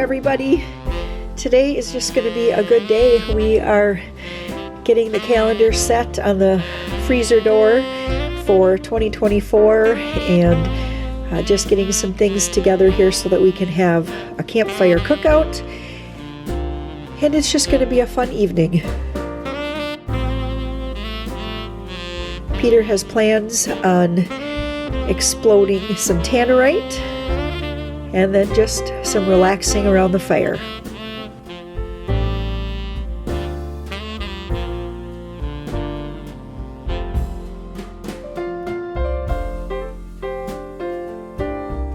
everybody. Today is just going to be a good day. We are getting the calendar set on the freezer door for 2024 and just getting some things together here so that we can have a campfire cookout, and it's just going to be a fun evening. Peter has plans on exploding some tannerite and then just some relaxing around the fire.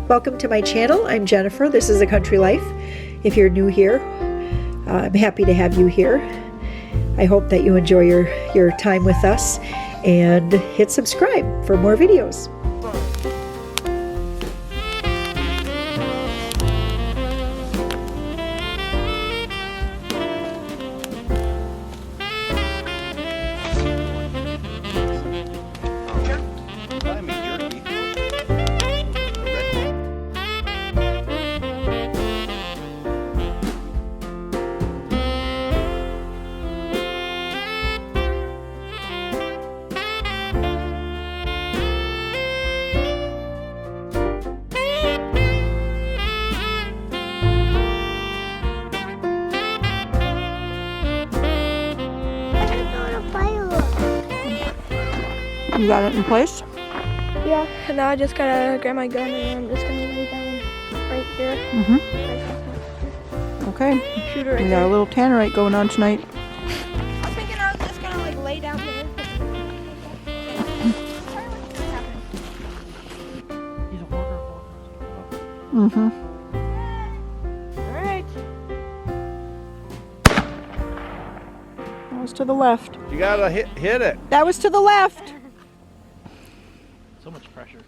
Welcome to my channel. I'm Jennifer. This is A Country Life. If you're new here, I'm happy to have you here. I hope that you enjoy your time with us, and hit subscribe for more videos. You got it in place? Yeah, and now I just gotta grab my gun and I'm just gonna lay down right here. Okay. Shooter right We got a little tannerite going on tonight. I'm thinking I was just gonna like lay down here. Alright. That was to the left. You gotta hit it. That was to the left. So much pressure.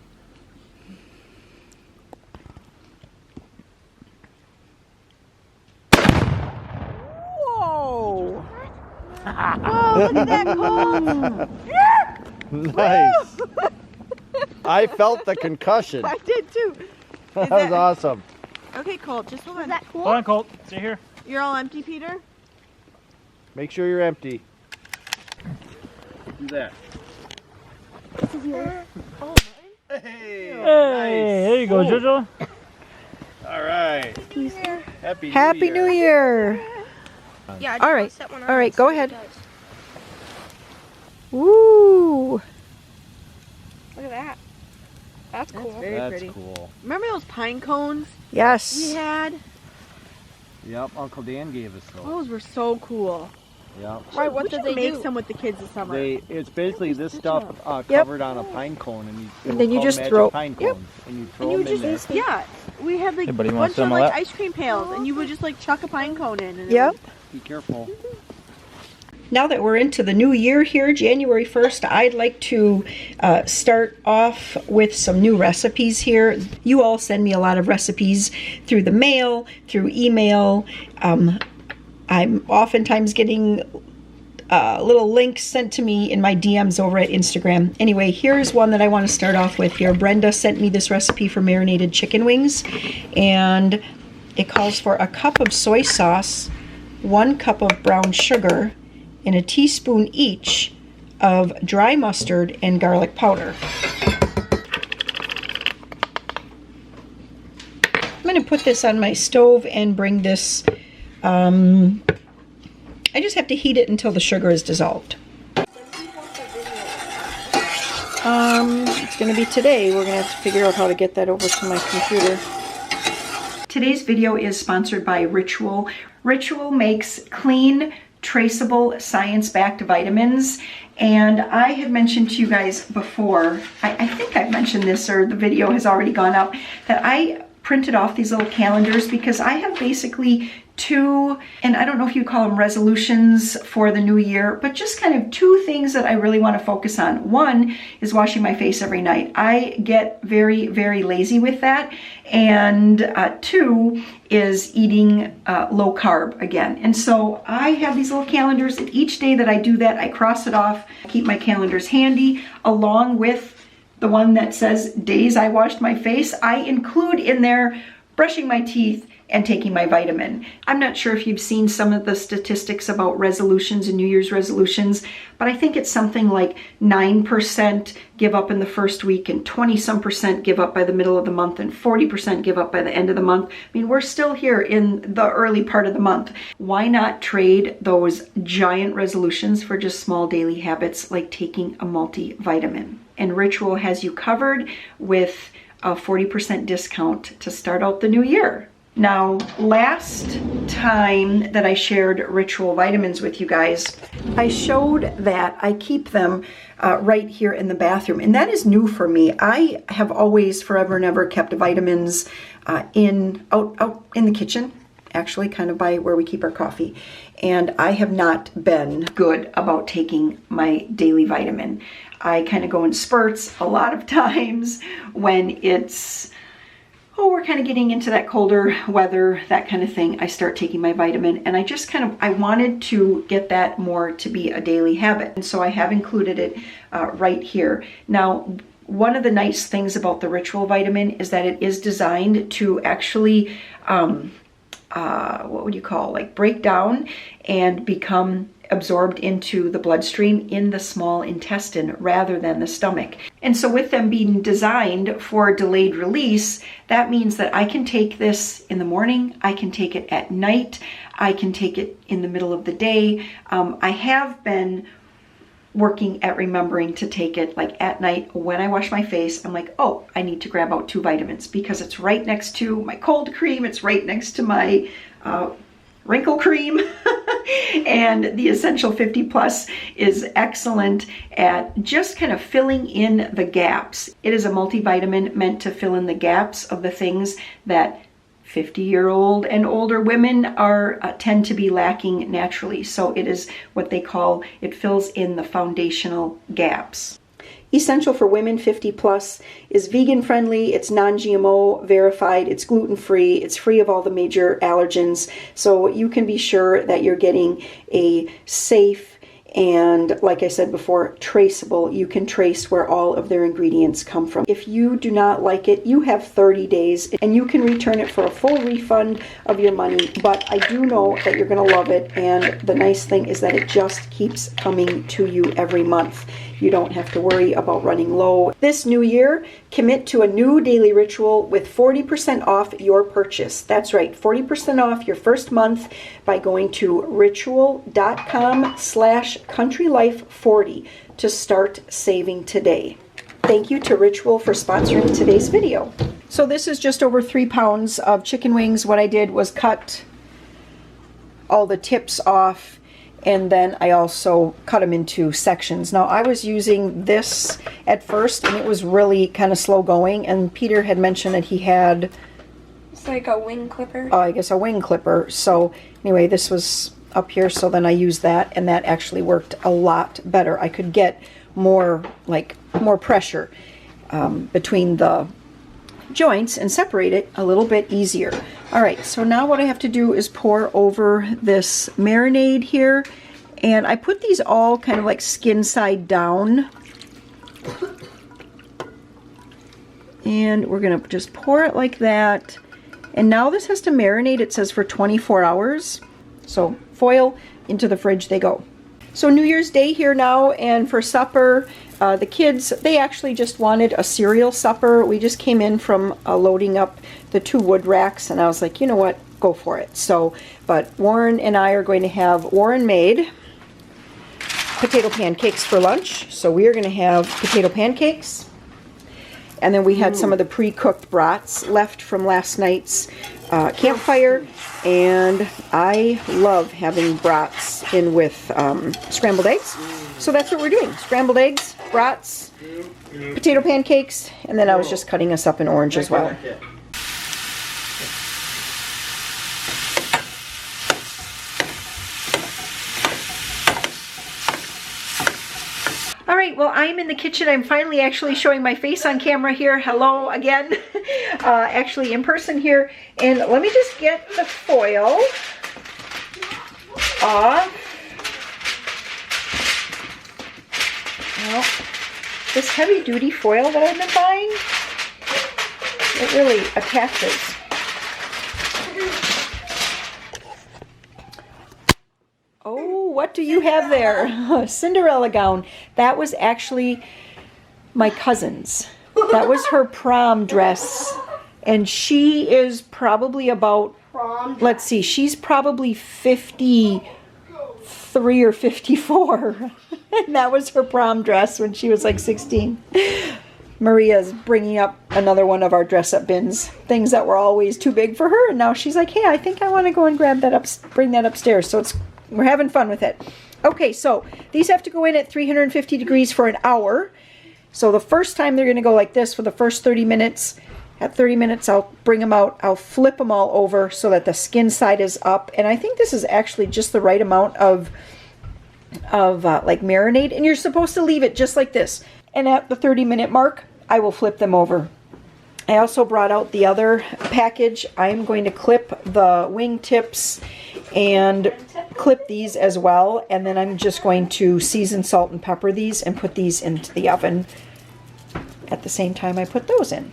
Whoa! Whoa, look at that cone! Nice. I felt the concussion. I did too. That was awesome. Okay, Colt, just hold on. Is that cool? Hold on, Colt. Stay here. You're all empty, Peter? Make sure you're empty. Do that. This is yours. Oh, Hey, Hey, nice. there you go, Jojo. All right. mine. Happy New Year! Yeah, I just All wanna right. set one All right, and go see what ahead. it does. Woo! Look at that. That's cool. Very That's pretty. cool. Remember those pine cones we Yes. had? Yep, Uncle Dan gave us those. Those were so cool. Yep. Why, what we did should they make do? some with the kids this summer. It's basically this stuff Yep. covered on a pine cone, and And then you just throw- pine yep. cones, and you throw And you them in just, there. yeah, we had like Hey, a buddy, you want bunch some of of like that? ice cream pails, and you would just like chuck a pine cone in. And Yep. Be careful. Now that we're into the new year here, January 1st, I'd like to start off with some new recipes here. You all send me a lot of recipes through the mail, through email. I'm oftentimes getting little links sent to me in my DMs over at Instagram. Anyway, here's one that I want to start off with here. Brenda sent me this recipe for marinated chicken wings, and it calls for a cup of soy sauce, 1 cup of brown sugar, and a teaspoon each of dry mustard and garlic powder. I'm going to put this on my stove and bring this, I just have to heat it until the sugar is dissolved. It's going to be today. We're going to have to figure out how to get that over to my computer. Today's video is sponsored by Ritual. Ritual makes clean, traceable, science-backed vitamins, and I had mentioned to you guys before, I think I've mentioned this, or the video has already gone up, that I printed off these little calendars because I have basically two, and I don't know if you call them resolutions for the new year, but just kind of two things that I really want to focus on. One is washing my face every night. I get very, very lazy with that. And two is eating low carb again. And so I have these little calendars, and each day that I do that, I cross it off, keep my calendars handy, along with the one that says days I washed my face. I include in there brushing my teeth and taking my vitamin. I'm not sure if you've seen some of the statistics about resolutions and New Year's resolutions, but I think it's something like 9% give up in the first week and 20-some% give up by the middle of the month and 40% give up by the end of the month. I mean, we're still here in the early part of the month. Why not trade those giant resolutions for just small daily habits like taking a multivitamin? And Ritual has you covered with a 40% discount to start out the new year. Now, last time that I shared Ritual vitamins with you guys, I showed that I keep them right here in the bathroom, and that is new for me. I have always, forever and ever, kept vitamins out in the kitchen, actually, kind of by where we keep our coffee, and I have not been good about taking my daily vitamin. I kind of go in spurts a lot of times when it's, we're kind of getting into that colder weather, that kind of thing. I start taking my vitamin, and I wanted to get that more to be a daily habit. And so I have included it right here. Now, one of the nice things about the Ritual vitamin is that it is designed to actually, break down and become absorbed into the bloodstream in the small intestine rather than the stomach. And so with them being designed for delayed release, that means that I can take this in the morning, I can take it at night, I can take it in the middle of the day. I have been working at remembering to take it like at night when I wash my face. I'm like, oh, I need to grab out 2 vitamins because it's right next to my cold cream, it's right next to my wrinkle cream. And the Essential 50 Plus is excellent at just kind of filling in the gaps. It is a multivitamin meant to fill in the gaps of the things that 50-year-old and older women tend to be lacking naturally. So it is what they call, it fills in the foundational gaps. Essential for Women 50 Plus is vegan friendly, it's non-GMO verified, it's gluten-free, it's free of all the major allergens, so you can be sure that you're getting a safe and, like I said before, traceable. You can trace where all of their ingredients come from. If you do not like it, you have 30 days and you can return it for a full refund of your money, but I do know that you're going to love it, and the nice thing is that it just keeps coming to you every month. You don't have to worry about running low. This new year, commit to a new daily ritual with 40% off your purchase. That's right, 40% off your first month by going to ritual.com/countrylife40 to start saving today. Thank you to Ritual for sponsoring today's video. So this is just over 3 pounds of chicken wings. What I did was cut all the tips off, and then I also cut them into sections. Now, I was using this at first, and it was really kind of slow going, and Peter had mentioned that he had... It's like a wing clipper. I guess a wing clipper. So anyway, this was up here, so then I used that, and that actually worked a lot better. I could get more pressure between the joints and separate it a little bit easier. All right, so now what I have to do is pour over this marinade here, and I put these all kind of like skin side down, and we're gonna just pour it like that. And now this has to marinate, it says, for 24 hours. So foil, into the fridge they go. So New Year's Day here now, and for supper, the kids, they actually just wanted a cereal supper. We just came in from loading up the 2 wood racks, and I was like, you know what, go for it. So, but Warren and I are going to have Warren-made potato pancakes for lunch. So we are going to have potato pancakes. And then we had some of the pre-cooked brats left from last night's campfire, and I love having brats in with scrambled eggs. So that's what we're doing: scrambled eggs, brats, potato pancakes, and then I was just cutting us up an orange as well. All right, well, I'm in the kitchen. I'm finally actually showing my face on camera here. Hello again, actually in person here. And let me just get the foil off. Well, this heavy duty foil that I've been buying, it really attaches. what do you have there? Cinderella gown. That was actually my cousin's. That was her prom dress. And she is probably about, let's see, she's probably 53 or 54. And that was her prom dress when she was like 16. Maria's bringing up another one of our dress-up bins, things that were always too big for her, and now she's like, hey, I think I want to go and grab that up, bring that upstairs. So we're having fun with it. Okay, so these have to go in at 350 degrees for an hour. So the first time they're going to go like this for the first 30 minutes. At 30 minutes, I'll bring them out. I'll flip them all over so that the skin side is up. And I think this is actually just the right amount of like marinade. And you're supposed to leave it just like this. And at the 30-minute mark, I will flip them over. I also brought out the other package. I'm going to clip the wing tips and clip these as well. And then I'm just going to season, salt, and pepper these and put these into the oven at the same time I put those in.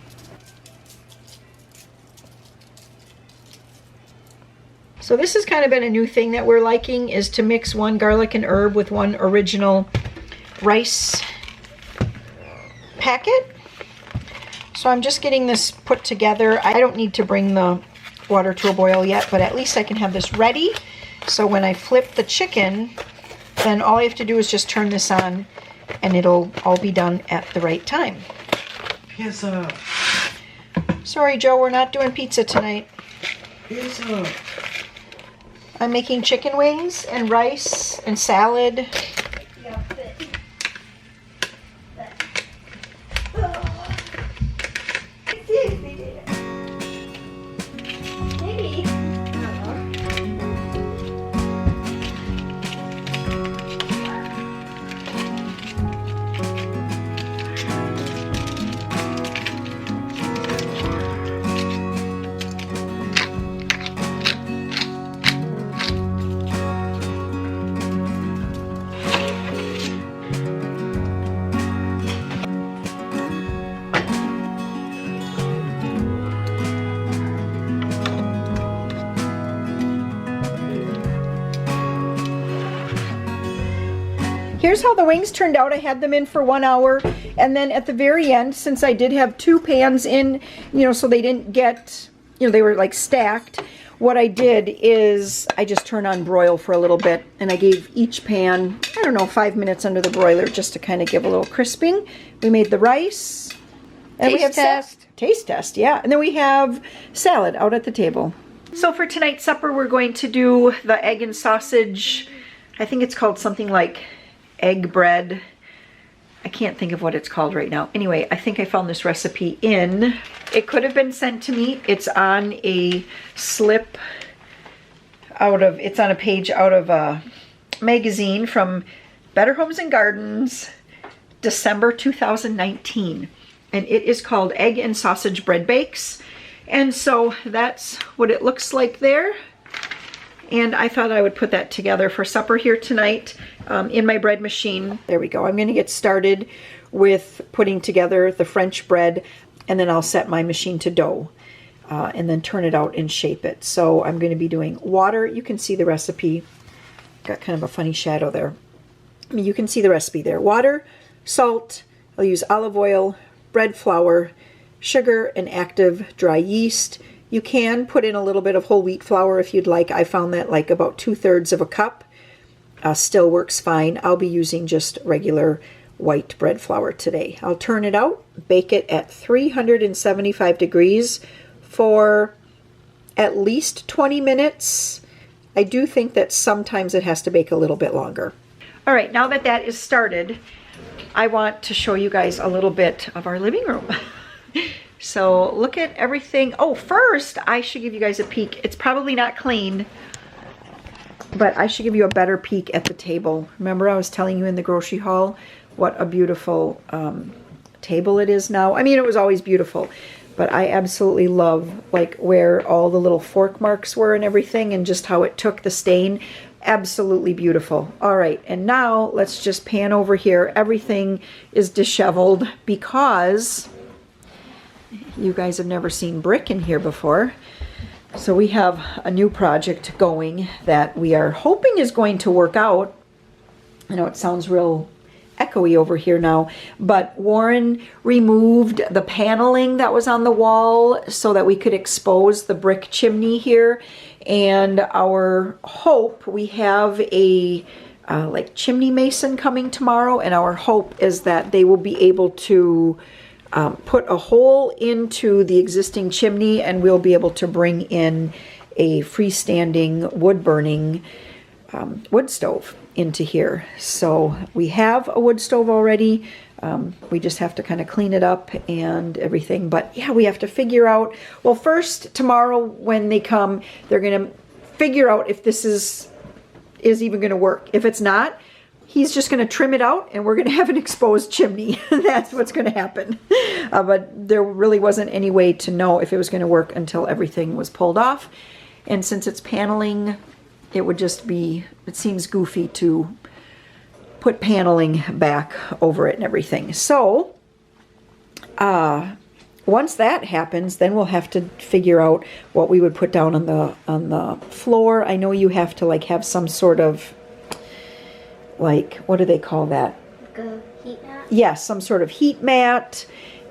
So this has kind of been a new thing that we're liking, is to mix one garlic and herb with one original rice packet. So I'm just getting this put together. I don't need to bring the water to a boil yet, but at least I can have this ready. So when I flip the chicken, then all I have to do is just turn this on and it'll all be done at the right time. Pizza. Sorry, Joe, we're not doing pizza tonight. Pizza. I'm making chicken wings and rice and salad. Here's how the wings turned out. I had them in for 1 hour, and then at the very end, since I did have 2 pans in, so they didn't get, they were like stacked, what I did is I just turned on broil for a little bit, and I gave each pan, 5 minutes under the broiler just to kind of give a little crisping. We made the rice. And we have taste test, yeah. And then we have salad out at the table. So for tonight's supper, we're going to do the egg and sausage. I think it's called something like egg bread. I can't think of what it's called right now. Anyway, I think I found this recipe it could have been sent to me. It's on a slip it's on a page out of a magazine from Better Homes and Gardens, December 2019. And it is called Egg and Sausage Bread Bakes. And so that's what it looks like there. And I thought I would put that together for supper here tonight in my bread machine. There we go. I'm going to get started with putting together the French bread, and then I'll set my machine to dough and then turn it out and shape it. So I'm going to be doing water. You can see the recipe. Got kind of a funny shadow there. You can see the recipe there. Water, salt, I'll use olive oil, bread flour, sugar, and active dry yeast. You can put in a little bit of whole wheat flour if you'd like. I found that like about 2/3 of a cup still works fine. I'll be using just regular white bread flour today. I'll turn it out, bake it at 375 degrees for at least 20 minutes. I do think that sometimes it has to bake a little bit longer. All right, now that that is started, I want to show you guys a little bit of our living room. So look at everything. Oh, first I should give you guys a peek. It's probably not clean, but I should give you a better peek at the table. Remember I was telling you in the grocery haul what a beautiful table it is now. I mean, it was always beautiful, but I absolutely love like where all the little fork marks were and everything, and just how it took the stain. Absolutely beautiful. All right, and now let's just pan over here. Everything is disheveled because you guys have never seen brick in here before. So we have a new project going that we are hoping is going to work out. I know it sounds real echoey over here now, but Warren removed the paneling that was on the wall so that we could expose the brick chimney here. And our hope, we have a like chimney mason coming tomorrow, and our hope is that they will be able to put a hole into the existing chimney, and we'll be able to bring in a freestanding wood burning wood stove into here. So we have a wood stove already. We just have to kind of clean it up and everything. But yeah, we have to figure out, well, first tomorrow when they come, they're going to figure out if this is even going to work. If it's not, he's just going to trim it out and we're going to have an exposed chimney. That's what's going to happen. But there really wasn't any way to know if it was going to work until everything was pulled off. And since it's paneling, it would just be, it seems goofy to put paneling back over it and everything. So once that happens, then we'll have to figure out what we would put down on the floor. I know you have to like have some sort of, like, what do they call that? Like a heat mat? Yes, some sort of heat mat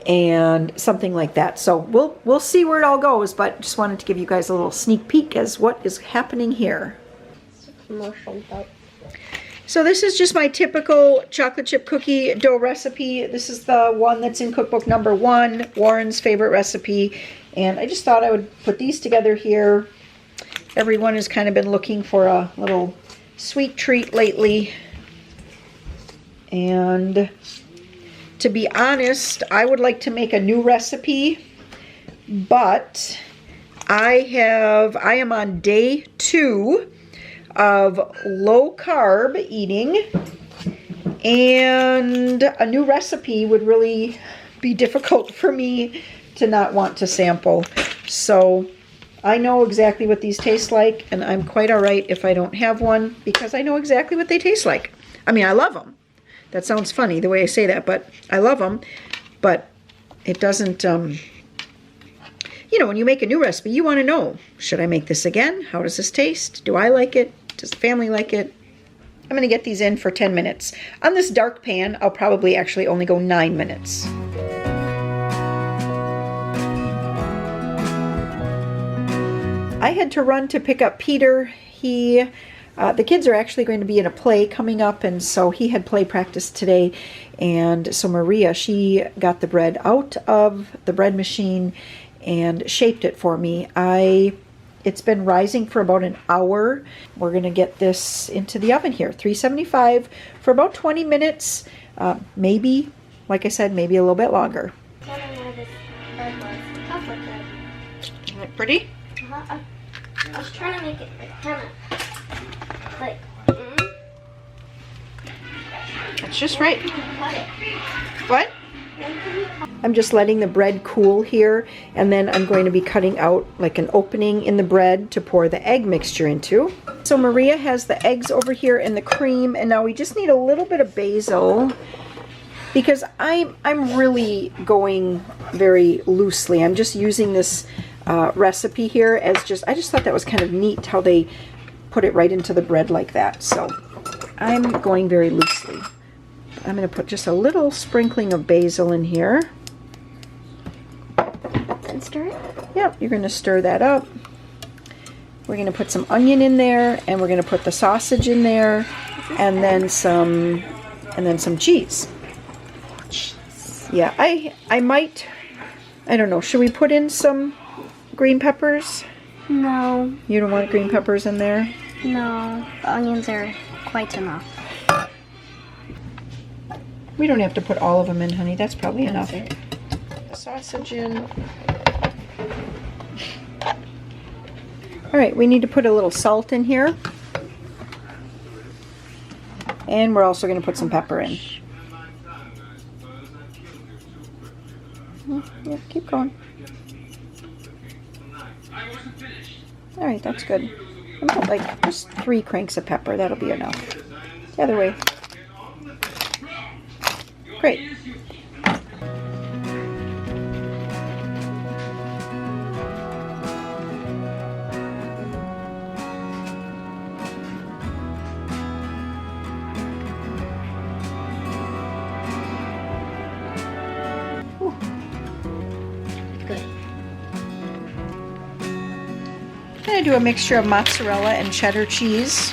and something like that. So we'll see where it all goes, but just wanted to give you guys a little sneak peek as what is happening here. It's a commercial, but so this is just my typical chocolate chip cookie dough recipe. This is the one that's in cookbook number 1, Warren's favorite recipe. And I just thought I would put these together here. Everyone has kind of been looking for a little sweet treat lately. And to be honest, I would like to make a new recipe, but I am on day 2 of low carb eating, and a new recipe would really be difficult for me to not want to sample. So I know exactly what these taste like, and I'm quite all right if I don't have one because I know exactly what they taste like. I mean, I love them. That sounds funny the way I say that, but I love them. But it doesn't, you know, when you make a new recipe, you want to know, should I make this again? How does this taste? Do I like it? Does the family like it? I'm going to get these in for 10 minutes. On this dark pan, I'll probably actually only go 9 minutes. I had to run to pick up Peter. The kids are actually going to be in a play coming up, and so he had play practice today. And so Maria, she got the bread out of the bread machine and shaped it for me. It's been rising for about an hour. We're going to get this into the oven here, 375 for about 20 minutes, maybe, like I said, maybe a little bit longer. I don't know where this bread was. How's that bread? Isn't it pretty? I was trying to make it like kind of like. That's just right. Cut it. What? When can we cut? I'm just letting the bread cool here, and then I'm going to be cutting out like an opening in the bread to pour the egg mixture into. So Maria has the eggs over here and the cream, and now we just need a little bit of basil because I'm really going very loosely. I'm just using this recipe here as I just thought that was kind of neat how they put it right into the bread like that. So I'm going very loosely. I'm going to put just a little sprinkling of basil in here. And stir it? Yep, you're going to stir that up. We're going to put some onion in there, and we're going to put the sausage in there, and then some cheese. Yeah, I might, I don't know, should we put in some green peppers? No, You don't want green peppers in there? no. The onions are quite enough. We don't have to put all of them in, honey. That's probably enough. That's it. The sausage in. All right, we need to put a little salt in here. And we're also going to put some pepper in. Yeah, keep going. All right, that's good. I'm put like just 3 cranks of pepper. That'll be enough. The other way. Great. going to do a mixture of mozzarella and cheddar cheese.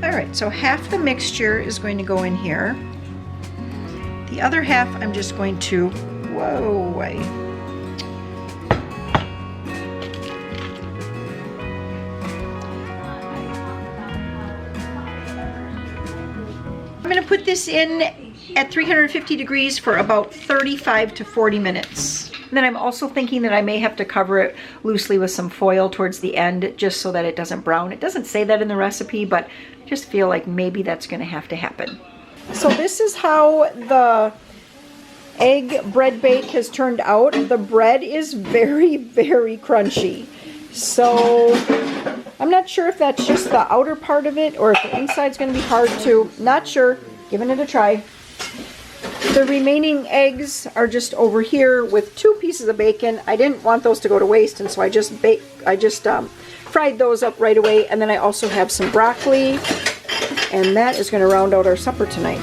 Alright, so half the mixture is going to go in here. The other half I'm just going to, I'm going to put this in at 350 degrees for about 35 to 40 minutes. And then I'm also thinking that I may have to cover it loosely with some foil towards the end just so that it doesn't brown. It doesn't say that in the recipe, but I just feel like maybe that's going to have to happen. So this is how the egg bread bake has turned out. The bread is very, very crunchy. So I'm not sure if that's just the outer part of it or if the inside's going to be hard to. Not sure. Giving it a try. The remaining eggs are just over here with 2 pieces of bacon. I didn't want those to go to waste, and so I just fried those up right away. And then I also have some broccoli, and that is going to round out our supper tonight.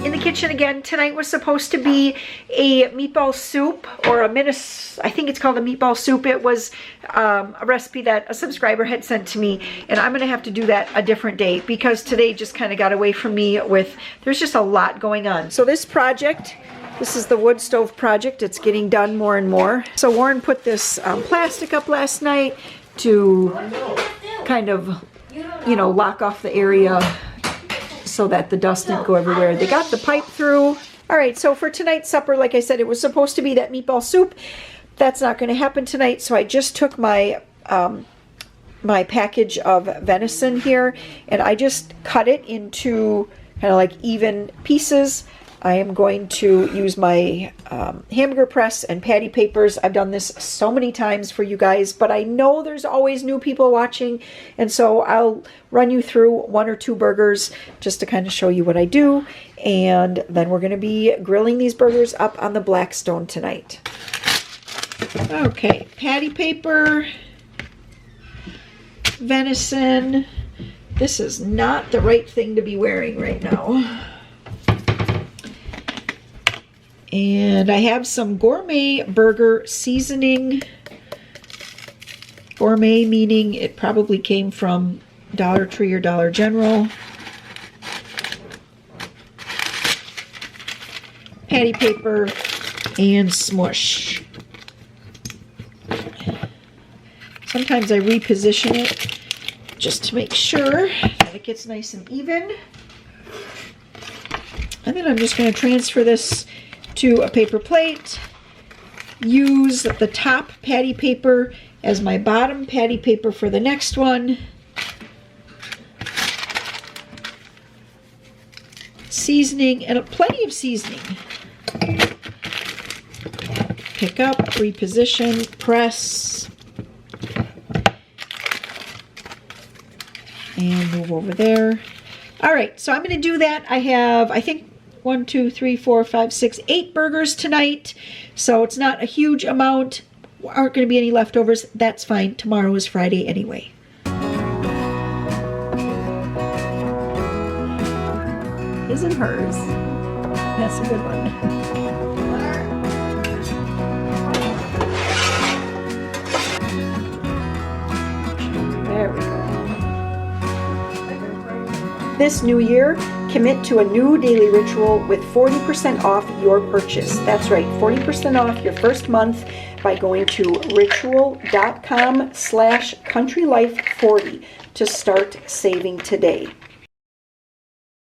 In the kitchen again, tonight was supposed to be a meatball soup, or I think it's called a meatball soup. It was a recipe that a subscriber had sent to me, and I'm gonna have to do that a different day because today just kind of got away from me with, there's just a lot going on. So this project, this is the wood stove project. It's getting done more and more. So Warren put this plastic up last night to kind of, you know, lock off the area so that the dust didn't go everywhere. They got the pipe through. All right, so for tonight's supper, like I said, it was supposed to be that meatball soup. That's not going to happen tonight, so I just took my my package of venison here, and I just cut it into kind of like even pieces. I am going to use my hamburger press and patty papers. I've done this so many times for you guys, but I know there's always new people watching, and so I'll run you through 1 or 2 burgers just to kind of show you what I do, and then we're going to be grilling these burgers up on the Blackstone tonight. Okay, patty paper, venison. This is not the right thing to be wearing right now. And I have some gourmet burger seasoning. Gourmet meaning it probably came from Dollar Tree or Dollar General. Patty paper and smush. Sometimes I reposition it just to make sure that it gets nice and even. And then I'm just going to transfer this to a paper plate. Use the top patty paper as my bottom patty paper for the next one. Seasoning, and plenty of seasoning. Pick up, reposition, press, and move over there. All right, so I'm going to do that. I have, I think, 1, 2, 3, 4, 5, 6, 8 burgers tonight. So it's not a huge amount. Aren't going to be any leftovers. That's fine. Tomorrow is Friday anyway. His and hers. That's a good one. There we go. This new year, commit to a new daily ritual with 40% off your purchase. That's right, 40% off your first month by going to ritual.com/countrylife40 to start saving today.